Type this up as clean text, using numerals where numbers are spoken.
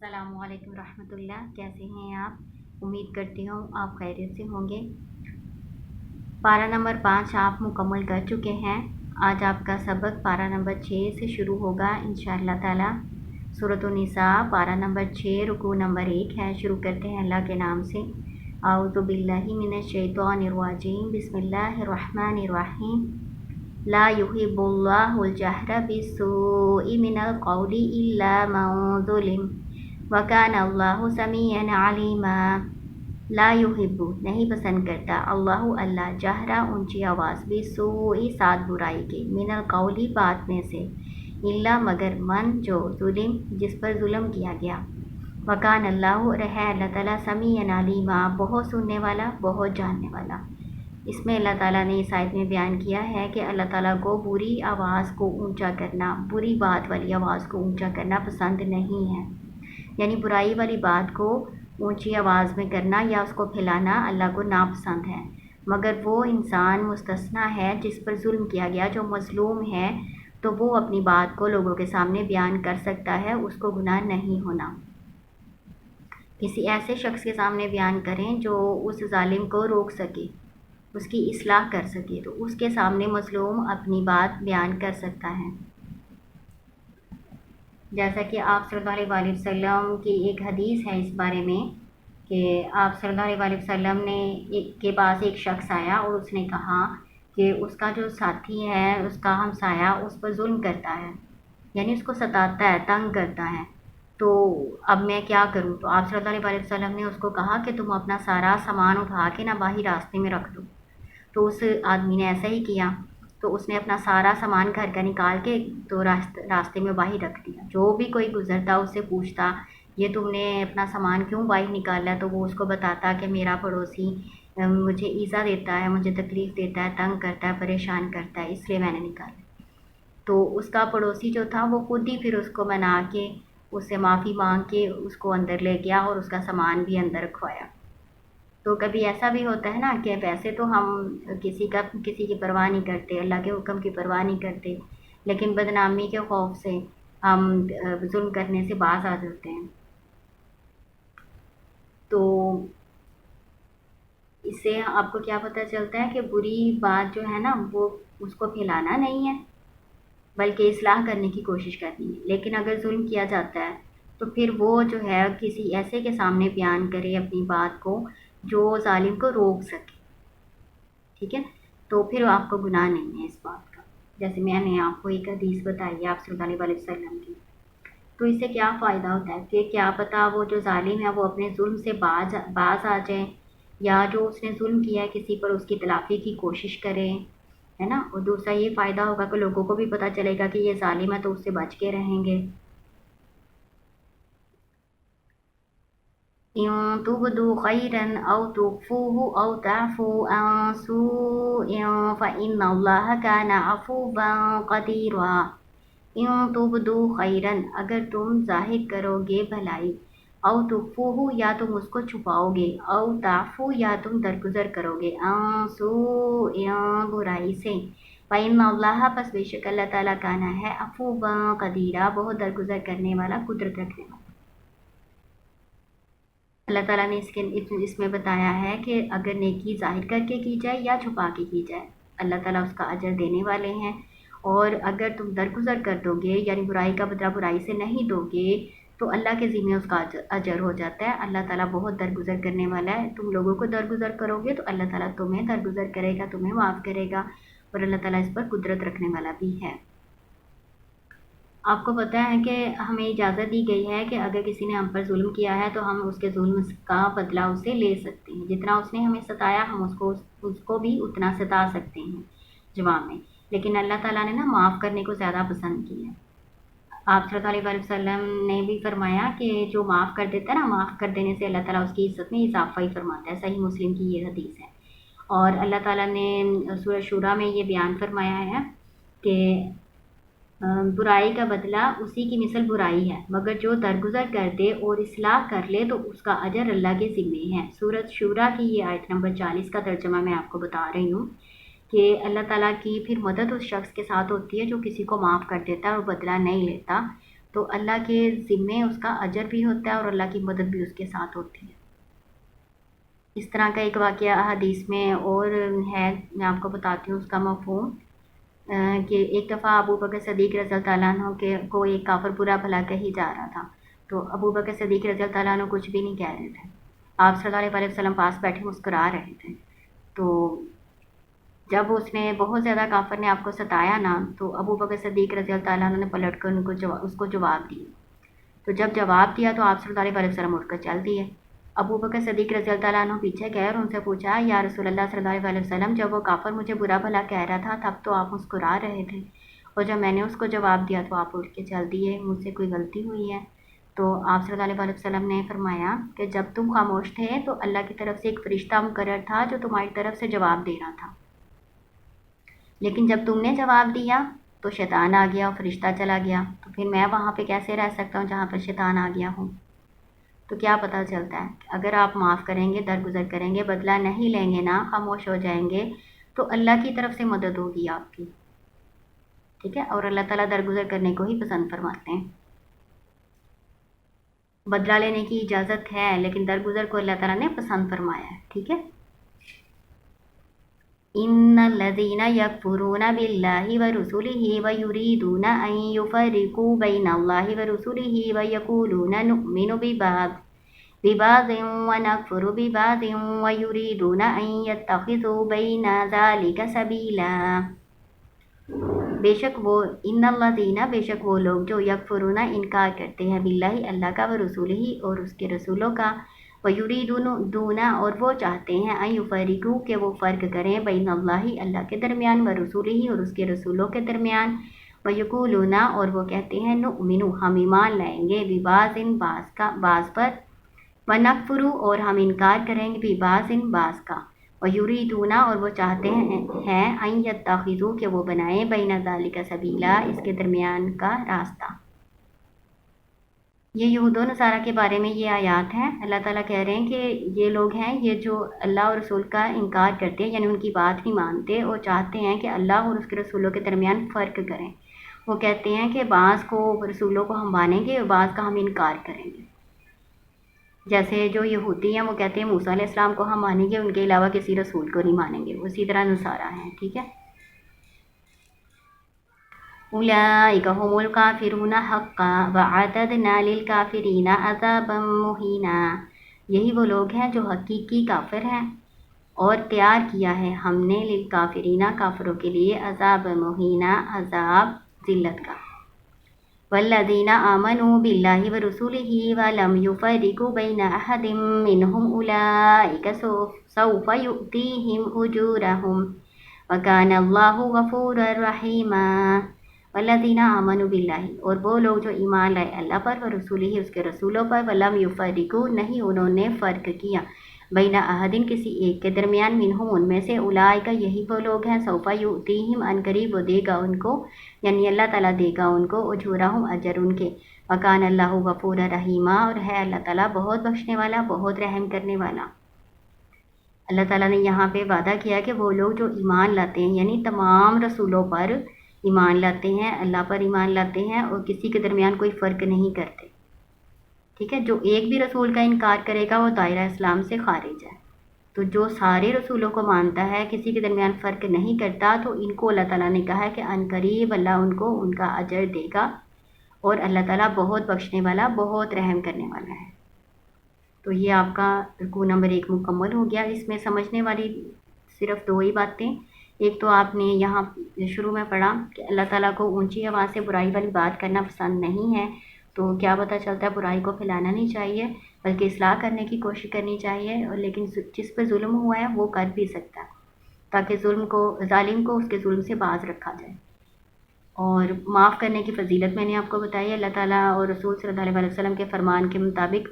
السلام علیکم ورحمۃ اللہ، کیسے ہیں آپ؟ امید کرتی ہوں آپ خیریت سے ہوں گے۔ پارہ نمبر 5 آپ مکمل کر چکے ہیں۔ آج آپ کا سبق پارہ نمبر 6 سے شروع ہوگا انشاءاللہ تعالی۔ سورۃ النساء پارہ نمبر 6 رکوع نمبر 1 ہے۔ شروع کرتے ہیں اللہ کے نام سے۔ اعوذ باللہ من الشیطان الرجیم، بسم اللہ الرحمن الرحیم۔ لا يحب اللہ الجہر بالسوء من القول الا من ظلم وَكَانَ اللَّهُ سَمِيعًا عَلِيمًا۔ لا یحب نہیں پسند کرتا اللہ جہرا اونچی آواز بالسوء ساتھ برائی کے من القول بات میں سے الا مگر من جو ظلم جس پر ظلم کیا گیا وَكَانَ اللَّهُ رہے اللہ تعالیٰ سمیعًا علیما بہت سننے والا بہت جاننے والا۔ اس میں اللہ تعالیٰ نے اس آیت میں بیان کیا ہے کہ اللہ تعالیٰ کو بری آواز کو اونچا کرنا، بری بات والی آواز کو اونچا کرنا پسند نہیں ہے، یعنی برائی والی بات کو اونچی آواز میں کرنا یا اس کو پھیلانا اللہ کو ناپسند ہے، مگر وہ انسان مستثنیٰ ہے جس پر ظلم کیا گیا، جو مظلوم ہے، تو وہ اپنی بات کو لوگوں کے سامنے بیان کر سکتا ہے، اس کو گناہ نہیں ہونا۔ کسی ایسے شخص کے سامنے بیان کریں جو اس ظالم کو روک سکے، اس کی اصلاح کر سکے، تو اس کے سامنے مظلوم اپنی بات بیان کر سکتا ہے۔ جیسا کہ آپ صلی اللہ علیہ وسلم کی ایک حدیث ہے اس بارے میں کہ آپ صلی اللہ علیہ وسلم کے پاس ایک شخص آیا اور اس نے کہا کہ اس کا جو ساتھی ہے، اس کا ہمسایہ اس پر ظلم کرتا ہے، یعنی اس کو ستاتا ہے، تنگ کرتا ہے، تو اب میں کیا کروں؟ تو آپ صلی اللہ علیہ وسلم نے اس کو کہا کہ تم اپنا سارا سامان اٹھا کے نہ باہر راستے میں رکھ دو۔ تو اس آدمی نے ایسا ہی کیا، تو اس نے اپنا سارا سامان گھر کا نکال کے تو راستے میں باہر رکھ دیا۔ جو بھی کوئی گزرتا اس سے پوچھتا یہ تم نے اپنا سامان کیوں باہر نکالا، تو وہ اس کو بتاتا کہ میرا پڑوسی مجھے ایذا دیتا ہے، مجھے تکلیف دیتا ہے، تنگ کرتا ہے، پریشان کرتا ہے، اس لیے میں نے نکالا۔ تو اس کا پڑوسی جو تھا وہ خود ہی پھر اس کو منا کے اس سے معافی مانگ کے اس کو اندر لے گیا اور اس کا سامان بھی اندر رکھوایا۔ تو کبھی ایسا بھی ہوتا ہے نا کہ ویسے تو ہم کسی کی پرواہ نہیں کرتے، اللہ کے حکم کی پرواہ نہیں کرتے، لیکن بدنامی کے خوف سے ہم ظلم کرنے سے باز آ جاتے ہیں۔ تو اس سے آپ کو کیا پتہ چلتا ہے کہ بری بات جو ہے نا وہ اس کو پھیلانا نہیں ہے بلکہ اصلاح کرنے کی کوشش کرنی ہے۔ لیکن اگر ظلم کیا جاتا ہے تو پھر وہ جو ہے کسی ایسے کے سامنے بیان کرے اپنی بات کو جو ظالم کو روک سکے، ٹھیک ہے، تو پھر آپ کو گناہ نہیں ہے اس بات کا۔ جیسے میں نے آپ کو ایک حدیث بتائی ہے آپ صلی اللہ علیہ وسلم کی، تو اس سے کیا فائدہ ہوتا ہے کہ کیا پتہ وہ جو ظالم ہے وہ اپنے ظلم سے باز آ جائیں، یا جو اس نے ظلم کیا ہے کسی پر اس کی تلافی کی کوشش کریں، ہے نا۔ اور دوسرا یہ فائدہ ہوگا کہ لوگوں کو بھی پتہ چلے گا کہ یہ ظالم ہے تو اس سے بچ کے رہیں گے۔ إن تبدوا خيرا أو تخفوه أو تعفوا عن سوء فإن الله كان عفوا قديرا۔ إن تبدوا خيرا اگر تم ظاہر کرو گے بھلائی، او تخفوه یا تم اس کو چھپاؤ گے، او تعفو یا تم درگزر کرو گے، عن سوء برائی سے، فإن اللہ پس بے شک اللہ تعالیٰ کانا ہے عفوا قدیرا بہت درگزر کرنے والا، قدرت رکھنے والا۔ اللہ تعالیٰ نے اس میں بتایا ہے کہ اگر نیکی ظاہر کر کے کی جائے یا چھپا کے کی جائے اللہ تعالیٰ اس کا اجر دینے والے ہیں، اور اگر تم درگزر کر دو گے یعنی برائی کا بدلہ برائی سے نہیں دو گے تو اللہ کے ذمہ اس کا اجر ہو جاتا ہے۔ اللہ تعالیٰ بہت درگزر کرنے والا ہے، تم لوگوں کو درگزر کرو گے تو اللہ تعالیٰ تمہیں درگزر کرے گا، تمہیں معاف کرے گا، اور اللہ تعالیٰ اس پر قدرت رکھنے والا بھی ہے۔ آپ کو پتہ ہے کہ ہمیں اجازت دی گئی ہے کہ اگر کسی نے ہم پر ظلم کیا ہے تو ہم اس کے ظلم کا بدلہ اس سے لے سکتے ہیں، جتنا اس نے ہمیں ستایا ہم اس کو بھی اتنا ستا سکتے ہیں جواب میں، لیکن اللہ تعالیٰ نے نا معاف کرنے کو زیادہ پسند کیا ہے۔ آپ صلی اللہ علیہ وسلم نے بھی فرمایا کہ جو معاف کر دیتا ہے نا، معاف کر دینے سے اللہ تعالیٰ اس کی عزت میں اضافہ ہی فرماتا ہے، صحیح مسلم کی یہ حدیث ہے۔ اور اللہ تعالیٰ نے سورہ شورا میں یہ بیان فرمایا ہے کہ برائی کا بدلہ اسی کی مثل برائی ہے، مگر جو درگزر کر دے اور اصلاح کر لے تو اس کا اجر اللہ کے ذمہ ہے۔ سورۃ شورا کی یہ آیت نمبر 40 کا ترجمہ میں آپ کو بتا رہی ہوں کہ اللہ تعالیٰ کی پھر مدد اس شخص کے ساتھ ہوتی ہے جو کسی کو معاف کر دیتا ہے اور بدلہ نہیں لیتا، تو اللہ کے ذمے اس کا اجر بھی ہوتا ہے اور اللہ کی مدد بھی اس کے ساتھ ہوتی ہے۔ اس طرح کا ایک واقعہ حدیث میں اور ہے، میں آپ کو بتاتی ہوں اس کا مفہوم، کہ ایک دفعہ ابو بکر صدیق رضی اللہ تعالیٰ عنہ کے کو ایک کافر برا بھلا کہی جا رہا تھا، تو ابو بکر صدیق رضی اللہ تعالیٰ عنہ کچھ بھی نہیں کہہ رہے تھے، آپ صلی اللہ علیہ وسلم پاس بیٹھے مسکرا رہے تھے۔ تو جب اس نے بہت زیادہ کافر نے آپ کو ستایا نا، تو ابو بکر صدیق رضی اللہ تعالیٰ عنہ نے پلٹ کر اس کو جواب دیا۔ تو جب جواب دیا تو آپ صلی اللہ علیہ وسلم اٹھ کر چل دیے۔ ابو بکر صدیق رضی اللہ تعالیٰ عنہ پیچھے گئے اور ان سے پوچھا، یا رسول اللہ صلی اللہ علیہ وسلم، جب وہ کافر مجھے برا بھلا کہہ رہا تھا تب تو آپ مسکرا رہے تھے، اور جب میں نے اس کو جواب دیا تو آپ اٹھ کے چل دیے، مجھ سے کوئی غلطی ہوئی ہے؟ تو آپ صلی اللہ علیہ وسلم نے فرمایا کہ جب تم خاموش تھے تو اللہ کی طرف سے ایک فرشتہ مقرر تھا جو تمہاری طرف سے جواب دے رہا تھا، لیکن جب تم نے جواب دیا تو شیطان آ گیا اور فرشتہ چلا گیا، تو پھر میں وہاں پہ کیسے رہ سکتا ہوں جہاں پر شیطان آ گیا ہوں؟ تو کیا پتہ چلتا ہے کہ اگر آپ معاف کریں گے، درگزر کریں گے، بدلہ نہیں لیں گے نا، خاموش ہو جائیں گے، تو اللہ کی طرف سے مدد ہوگی آپ کی، ٹھیک ہے؟ اور اللہ تعالیٰ درگزر کرنے کو ہی پسند فرماتے ہیں۔ بدلہ لینے کی اجازت ہے لیکن درگزر کو اللہ تعالیٰ نے پسند فرمایا ہے، ٹھیک ہے؟ ان الذين يكفرون بالله ورسله ويريدون ان يفرقوا بين الله ورسله ويقولون نؤمن ببعض ونكفر ببعض ويريدون ان يتخذوا بين ذلك سبيلا، بے شک وہ ان الذین، بے شک وہ لوگ جو یکفرون انکار کرتے ہیں، باللہ اللہ کا، ورسولہ اور اس کے رسولوں کا، ویریدون اور وہ چاہتے ہیں، ان یفرقوا کہ وہ فرق کریں، بین اللہ اللہ کے درمیان، ورسولہ اور اس کے رسولوں کے درمیان، ویقولون اور وہ کہتے ہیں، نؤمن ہم ایمان لائیں گے، ببعض بعض پر، ونکفر اور ہم انکار کریں گے، ببعض بعض کا، ویریدون اور وہ چاہتے ہیں، ان یتخذوا کہ وہ بنائیں، بین ذالک سبیلا اس کے درمیان کا راستہ۔ یہ یہود و نصارہ کے بارے میں یہ آیات ہیں۔ اللہ تعالیٰ کہہ رہے ہیں کہ یہ لوگ ہیں یہ جو اللہ اور رسول کا انکار کرتے ہیں، یعنی ان کی بات نہیں مانتے، اور چاہتے ہیں کہ اللہ اور اس کے رسولوں کے درمیان فرق کریں۔ وہ کہتے ہیں کہ بعض کو رسولوں کو ہم مانیں گے اور بعض کا ہم انکار کریں گے، جیسے جو یہودی ہیں وہ کہتے ہیں موسیٰ علیہ السلام کو ہم مانیں گے، ان کے علاوہ کسی رسول کو نہیں مانیں گے، اسی طرح نصارہ ہیں، ٹھیک ہے؟ اولئک هم الکافرون حقا واعتدنا للکافرین عذابا مہینا، یہی وہ لوگ ہیں جو حقیقی کافر ہیں اور تیار کیا ہے ہم نے للکافرین کافروں کے لیے عذاب مہینا عذاب ذلت کا۔ والذین آمنوا باللہ ورسولہ ولم یفرقوا بین احد منہم اولئک سوف یؤتیہم اجورہم وکان اللہ غفورا رحیما۔ والذین آمنوا باللہ اور وہ لوگ جو ایمان لائے اللہ پر، ورسولہ اس کے رسولوں پر، ولم یفرقوا نہیں انہوں نے فرق کیا، بین احدن کسی ایک کے درمیان، منہم ان میں سے، اولئک یہی وہ لوگ ہیں، سوف یؤتیہم ان قریب وہ دے گا ان کو، یعنی اللہ تعالیٰ دے گا ان کو، اجورہم اجر ان کے، وکان اللہ غفورا رحیما اور ہے اللہ تعالیٰ بہت بخشنے والا، بہت رحم کرنے والا۔ اللہ تعالیٰ نے یہاں پہ وعدہ کیا کہ وہ لوگ جو ایمان لاتے ہیں، یعنی تمام رسولوں پر ایمان لاتے ہیں، اللہ پر ایمان لاتے ہیں اور کسی کے درمیان کوئی فرق نہیں کرتے، ٹھیک ہے؟ جو ایک بھی رسول کا انکار کرے گا وہ دائرہ اسلام سے خارج ہے۔ تو جو سارے رسولوں کو مانتا ہے، کسی کے درمیان فرق نہیں کرتا، تو ان کو اللہ تعالیٰ نے کہا ہے کہ ان قریب اللہ ان کو ان کا اجر دے گا، اور اللہ تعالیٰ بہت بخشنے والا، بہت رحم کرنے والا ہے۔ تو یہ آپ کا رکوع نمبر 1 مکمل ہو گیا۔ اس میں سمجھنے والی صرف 2 ہی باتیں، ایک تو آپ نے یہاں شروع میں پڑھا کہ اللہ تعالیٰ کو اونچی آواز سے برائی والی بات کرنا پسند نہیں ہے، تو کیا پتہ چلتا ہے برائی کو پھیلانا نہیں چاہیے بلکہ اصلاح کرنے کی کوشش کرنی چاہیے، اور لیکن جس پہ ظلم ہوا ہے وہ کر بھی سکتا ہے، تاکہ ظالم کو اس کے ظلم سے باز رکھا جائے۔ اور معاف کرنے کی فضیلت میں نے آپ کو بتائی، اللہ تعالیٰ اور رسول صلی اللہ علیہ وسلم کے فرمان کے مطابق